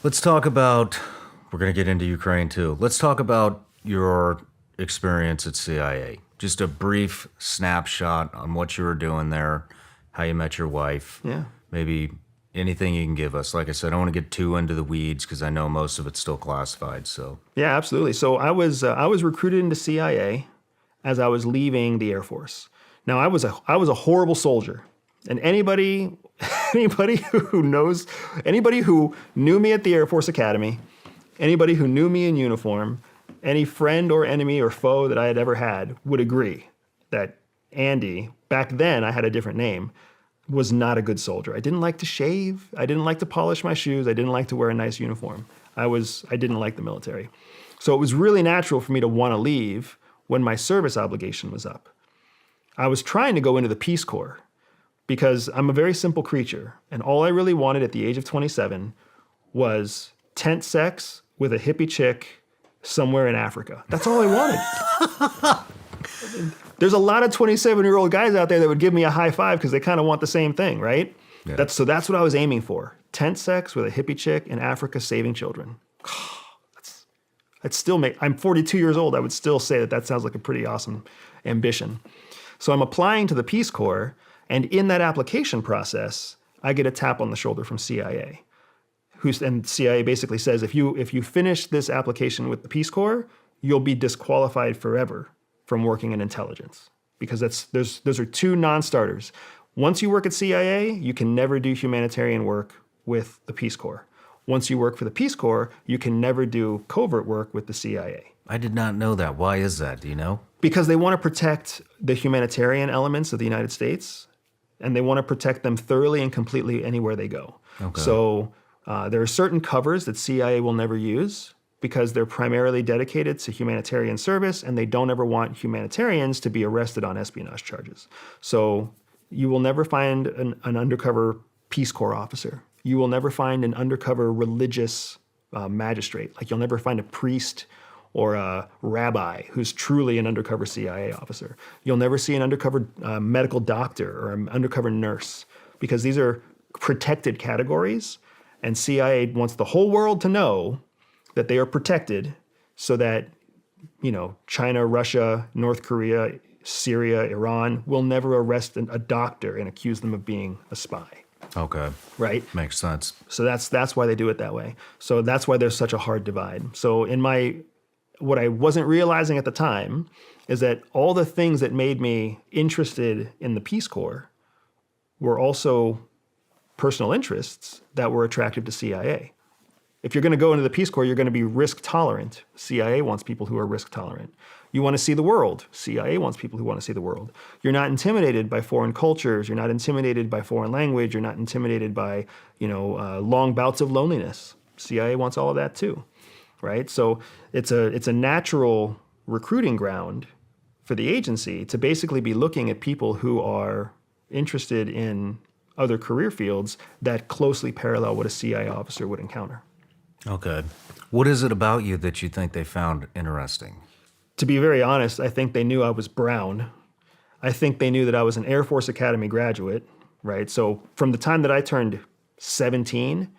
Let's talk about, we're going to get into Ukraine too. Let's talk about your experience at CIA. Just a brief snapshot on what you were doing there, how you met your wife. Yeah. Maybe anything you can give us. Like I said, I don't want to get too into the weeds because I know most of it's still classified. So Yeah, absolutely. So I was recruited into CIA as I was leaving the Air Force. Now I was a horrible soldier, and anybody who knew me at the Air Force Academy, anybody who knew me in uniform, any friend or enemy or foe that I had ever had would agree that Andy, back then I had a different name, was not a good soldier. I didn't like to shave. I didn't like to polish my shoes. I didn't like to wear a nice uniform. I didn't like the military. So it was really natural for me to want to leave when my service obligation was up. I was trying to go into the Peace Corps because I'm a very simple creature, and all I really wanted at the age of 27 was tent sex with a hippie chick somewhere in Africa. That's all I wanted. There's a lot of 27-year-old guys out there that would give me a high five because they kind of want the same thing, right? Yeah. That's what I was aiming for. Tent sex with a hippie chick in Africa saving children. I'm 42 years old. I would still say that sounds like a pretty awesome ambition. So I'm applying to the Peace Corps, and in that application process, I get a tap on the shoulder from CIA. And CIA basically says, if you finish this application with the Peace Corps, you'll be disqualified forever from working in intelligence, because those are two non-starters. Once you work at CIA, you can never do humanitarian work with the Peace Corps. Once you work for the Peace Corps, you can never do covert work with the CIA. I did not know that. Why is that? Do you know? Because they want to protect the humanitarian elements of the United States, and they want to protect them thoroughly and completely anywhere they go. Okay. So there are certain covers that CIA will never use because they're primarily dedicated to humanitarian service, and they don't ever want humanitarians to be arrested on espionage charges. So you will never find an undercover Peace Corps officer. You will never find an undercover religious magistrate. Like, you'll never find a priest or a rabbi who's truly an undercover CIA officer. You'll never see an undercover medical doctor or an undercover nurse, because these are protected categories, and CIA wants the whole world to know that they are protected, so that, China, Russia, North Korea, Syria, Iran will never arrest a doctor and accuse them of being a spy. Okay. Right? Makes sense. So that's why they do it that way. So that's why there's such a hard divide. So what I wasn't realizing at the time is that all the things that made me interested in the Peace Corps were also personal interests that were attractive to CIA. If you're going to go into the Peace Corps, you're going to be risk tolerant. CIA wants people who are risk tolerant. You want to see the world. CIA wants people who want to see the world. You're not intimidated by foreign cultures. You're not intimidated by foreign language. You're not intimidated by, long bouts of loneliness. CIA wants all of that too, right? So it's a natural recruiting ground for the agency to basically be looking at people who are interested in other career fields that closely parallel what a CIA officer would encounter. Okay. What is it about you that you think they found interesting? To be very honest, I think they knew I was brown. I think they knew that I was an Air Force Academy graduate, right? So from the time that I turned 17,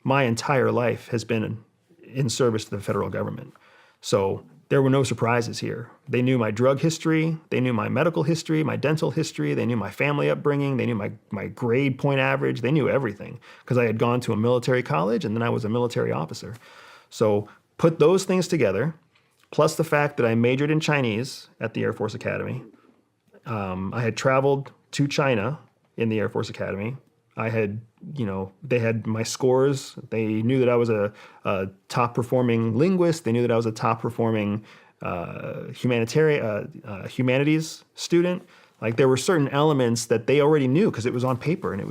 my entire life has been in service to the federal government. So there were no surprises here. They knew my drug history. They knew my medical history, my dental history. They knew my family upbringing. They knew my grade point average. They knew everything, because I had gone to a military college and then I was a military officer. So put those things together, plus the fact that I majored in Chinese at the Air Force Academy. I had traveled to China in the Air Force Academy. I had, they had my scores. They knew that I was a top performing linguist. They knew that I was a top performing humanities student. Like, there were certain elements that they already knew because it was on paper and I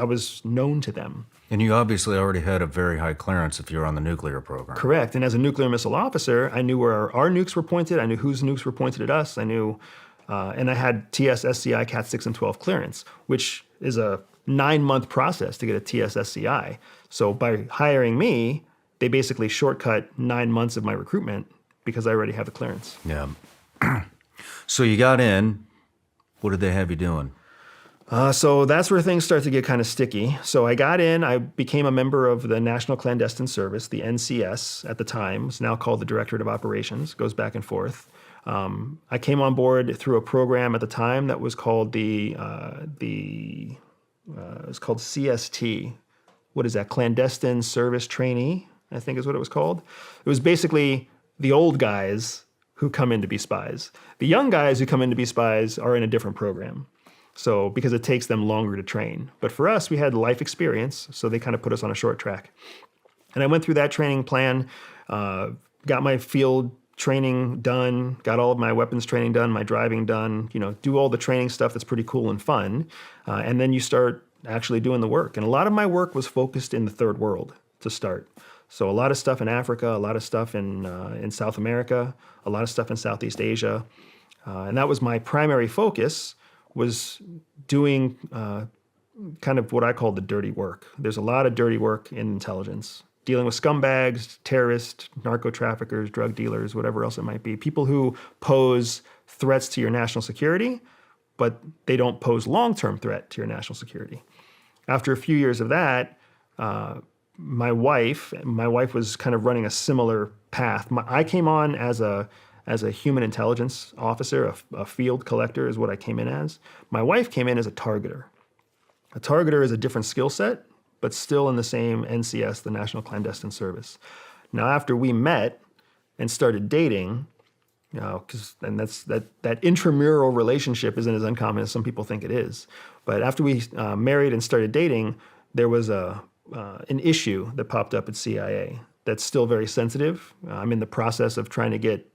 was known to them. And you obviously already had a very high clearance if you were on the nuclear program. Correct. And as a nuclear missile officer, I knew where our nukes were pointed. I knew whose nukes were pointed at us. I knew, and I had TS-SCI Cat 6 and 12 clearance, which is a 9-month process to get a TS-SCI. So by hiring me, they basically shortcut 9 months of my recruitment because I already have the clearance. Yeah. So you got in. What did they have you doing? So that's where things start to get kind of sticky. So I got in, I became a member of the National Clandestine Service, the NCS at the time. It's now called the Directorate of Operations, goes back and forth. I came on board through a program at the time that was called it was called CST. What is that? Clandestine Service Trainee, I think is what it was called. It was basically the old guys who come in to be spies. The young guys who come in to be spies are in a different program. So because it takes them longer to train. But for us, we had life experience, so they kind of put us on a short track. And I went through that training plan, got my field training done, got all of my weapons training done, my driving done, do all the training stuff that's pretty cool and fun. And then you start actually doing the work. And a lot of my work was focused in the third world to start. So a lot of stuff in Africa, a lot of stuff in South America, a lot of stuff in Southeast Asia. And that was my primary focus, was doing kind of what I call the dirty work. There's a lot of dirty work in intelligence, dealing with scumbags, terrorists, narco traffickers, drug dealers, whatever else it might be. People who pose threats to your national security, but they don't pose long-term threat to your national security. After a few years of that, my wife was kind of running a similar path. I came on as a human intelligence officer, a field collector is what I came in as. My wife came in as a targeter. A targeter is a different skill set, but still in the same NCS, the National Clandestine Service. Now, after we met and started dating, that intramural relationship isn't as uncommon as some people think it is. But after we married and started dating, there was an issue that popped up at CIA that's still very sensitive. I'm in the process of trying to get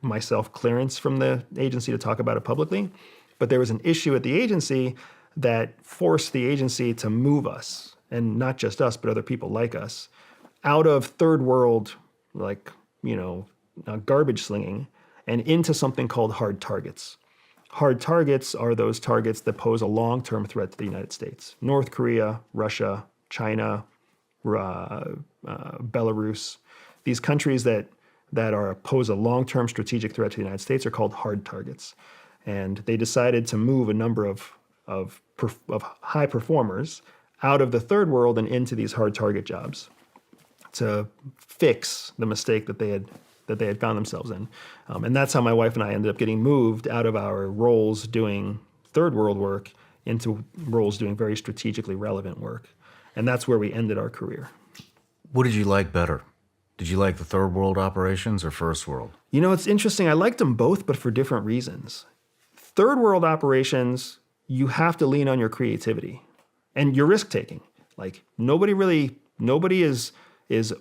myself clearance from the agency to talk about it publicly. But there was an issue at the agency that forced the agency to move us, and not just us, but other people like us, out of third world, garbage slinging, and into something called hard targets. Hard targets are those targets that pose a long-term threat to the United States. North Korea, Russia, China, Belarus. These countries that pose a long-term strategic threat to the United States are called hard targets. And they decided to move a number of high performers out of the third world and into these hard target jobs to fix the mistake that they had found themselves in. And that's how my wife and I ended up getting moved out of our roles doing third world work into roles doing very strategically relevant work. And that's where we ended our career. What did you like better? Did you like the third world operations or first world? It's interesting. I liked them both, but for different reasons. Third world operations, you have to lean on your creativity and your risk taking. Like nobody is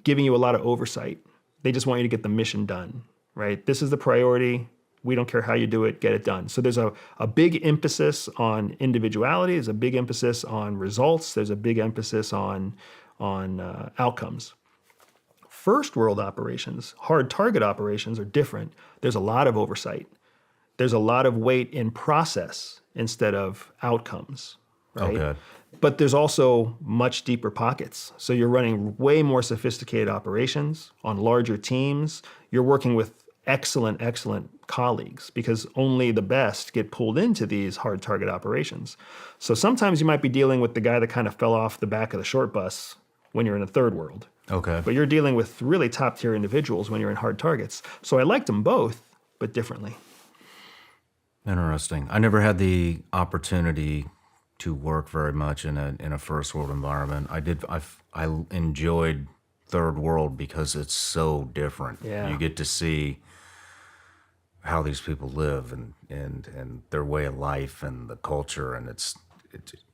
giving you a lot of oversight. They just want you to get the mission done, right? This is the priority. We don't care how you do it, get it done. So there's a big emphasis on individuality. There's a big emphasis on results. There's a big emphasis on outcomes. First world operations, hard target operations are different. There's a lot of oversight. There's a lot of weight in process instead of outcomes, right? Okay. But there's also much deeper pockets. So you're running way more sophisticated operations on larger teams. You're working with excellent colleagues because only the best get pulled into these hard target operations. So sometimes you might be dealing with the guy that kind of fell off the back of the short bus when you're in the third world. Okay. But you're dealing with really top tier individuals when you're in hard targets. So I liked them both, but differently. Interesting. I never had the opportunity to work very much in a first world environment. I enjoyed third world because it's so different. Yeah. You get to see how these people live and their way of life and the culture, and it's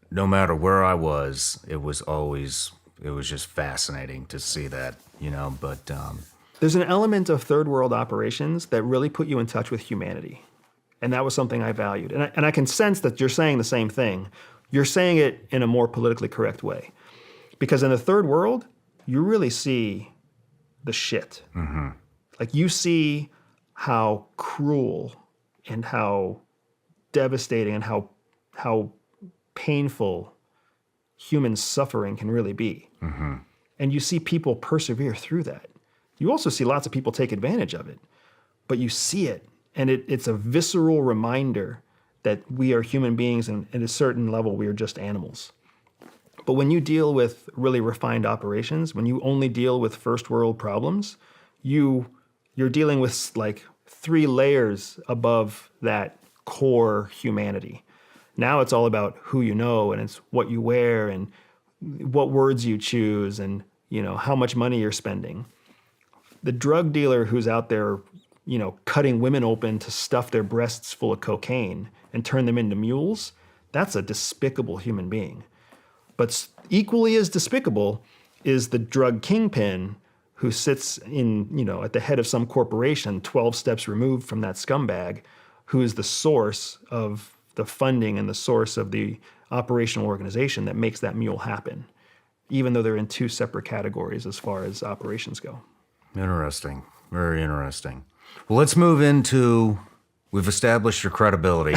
no matter where I was, it was just fascinating to see that, but there's an element of third world operations that really put you in touch with humanity. And that was something I valued. And I can sense that you're saying the same thing. You're saying it in a more politically correct way. Because in the third world, you really see the shit. Mm-hmm. Like you see how cruel and how devastating and how painful human suffering can really be. Mm-hmm. And you see people persevere through that. You also see lots of people take advantage of it. But you see it. And it's a visceral reminder that we are human beings, and at a certain level, we are just animals. But when you deal with really refined operations, when you only deal with first world problems, you're dealing with like 3 layers above that core humanity. Now it's all about who you know, and it's what you wear and what words you choose, and how much money you're spending. The drug dealer who's out there, cutting women open to stuff their breasts full of cocaine and turn them into mules, that's a despicable human being. But equally as despicable is the drug kingpin who sits at the head of some corporation 12 steps removed from that scumbag, who is the source of the funding and the source of the operational organization that makes that mule happen, even though they're in 2 separate categories as far as operations go. Interesting. Very interesting. Well, let's move into, we've established your credibility.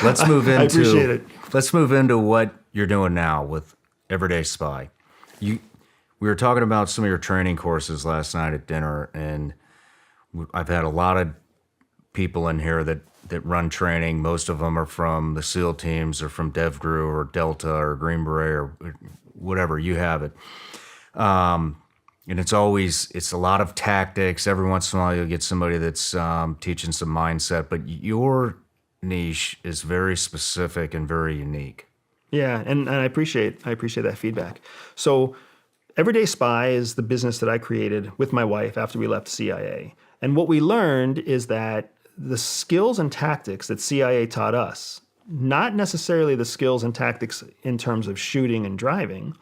Let's move into, I appreciate it. Let's move into what you're doing now with Everyday Spy. We were talking about some of your training courses last night at dinner, and I've had a lot of people in here that run training. Most of them are from the SEAL teams or from DevGru or Delta or Green Beret or whatever, you have it. And it's a lot of tactics. Every once in a while you'll get somebody that's teaching some mindset, but your niche is very specific and very unique. Yeah, and I appreciate that feedback. So Everyday Spy is the business that I created with my wife after we left CIA. And what we learned is that the skills and tactics that CIA taught us, not necessarily the skills and tactics in terms of shooting and driving,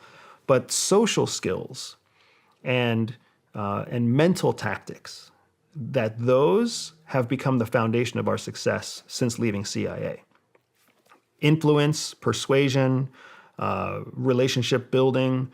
but social skills and mental tactics, that those have become the foundation of our success since leaving CIA. Influence, persuasion, relationship building,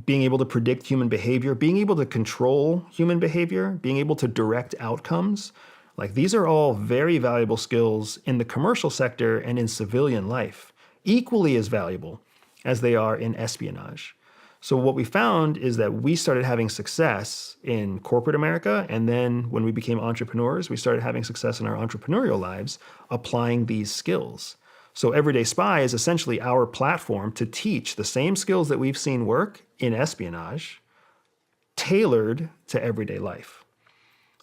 being able to predict human behavior, being able to control human behavior, being able to direct outcomes. Like, these are all very valuable skills in the commercial sector and in civilian life, equally as valuable as they are in espionage. So what we found is that we started having success in corporate America, and then when we became entrepreneurs, we started having success in our entrepreneurial lives applying these skills. So Everyday Spy is essentially our platform to teach the same skills that we've seen work in espionage, tailored to everyday life.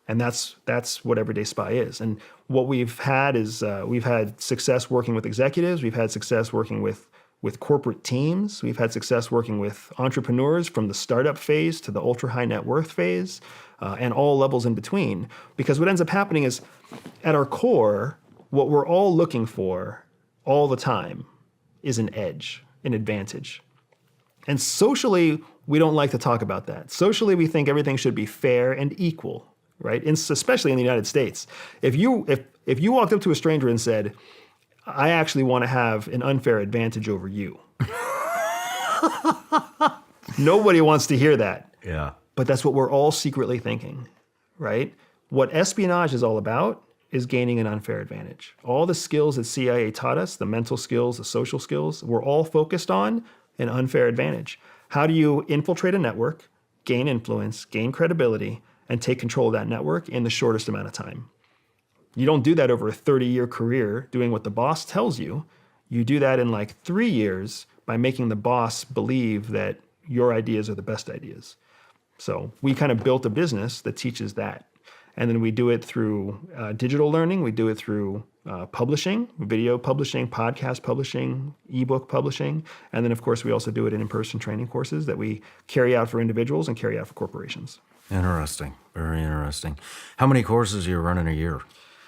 And that's what Everyday Spy is. And what we've had is we've had success working with executives. We've had success working with corporate teams. We've had success working with entrepreneurs from the startup phase to the ultra high net worth phase, and all levels in between. Because what ends up happening is, at our core, what we're all looking for all the time is an edge, an advantage. And socially, we don't like to talk about that. Socially, we think everything should be fair and equal, right? Especially in the United States. If you walked up to a stranger and said, "I actually want to have an unfair advantage over you," nobody wants to hear that. Yeah. But that's what we're all secretly thinking, right? What espionage is all about is gaining an unfair advantage. All the skills that CIA taught us, the mental skills, the social skills, we're all focused on an unfair advantage. How do you infiltrate a network, gain influence, gain credibility, and take control of that network in the shortest amount of time? You don't do that over a 30-year career doing what the boss tells you. You do that in like 3 years by making the boss believe that your ideas are the best ideas. So we kind of built a business that teaches that. And then we do it through digital learning. We do it through publishing, video publishing, podcast publishing, ebook publishing. And then, of course, we also do it in in-person training courses that we carry out for individuals and carry out for corporations. Interesting. Very interesting. How many courses are you running a year?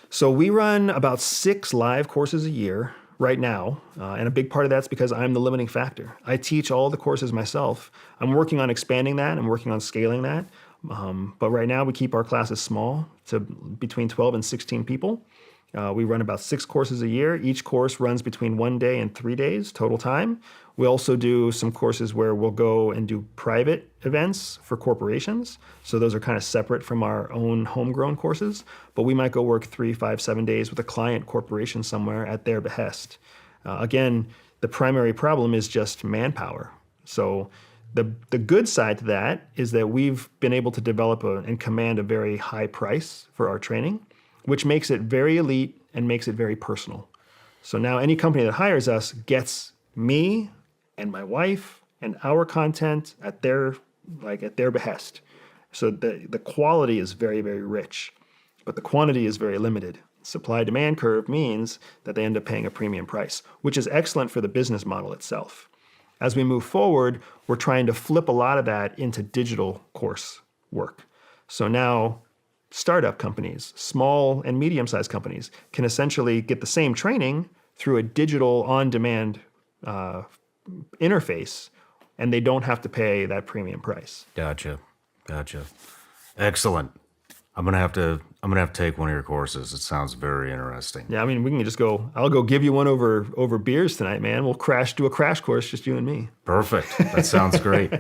So we run about 6 live courses a year right now. And a big part of that's because I'm the limiting factor. I teach all the courses myself. I'm working on expanding that. I'm working on scaling that. But right now we keep our classes small to between 12 and 16 people. We run about 6 courses a year. Each course runs between 1 day and 3 days total time. We also do some courses where we'll go and do private events for corporations. So those are kind of separate from our own homegrown courses. But we might go work 3, 5, 7 days with a client corporation somewhere at their behest. Again, the primary problem is just manpower. So the good side to that is that we've been able to develop and command a very high price for our training, which makes it very elite and makes it very personal. So now any company that hires us gets me and my wife and our content at their behest. So the quality is very, very rich, but the quantity is very limited. Supply-demand curve means that they end up paying a premium price, which is excellent for the business model itself. As we move forward, we're trying to flip a lot of that into digital course work. So now startup companies, small and medium-sized companies, can essentially get the same training through a digital on-demand interface, and they don't have to pay that premium price. Gotcha. Excellent. I'm gonna have to take one of your courses. It sounds very interesting. Yeah, I mean, we can just go. I'll go give you one over beers tonight, man. We'll do a crash course, just you and me. Perfect. That sounds great.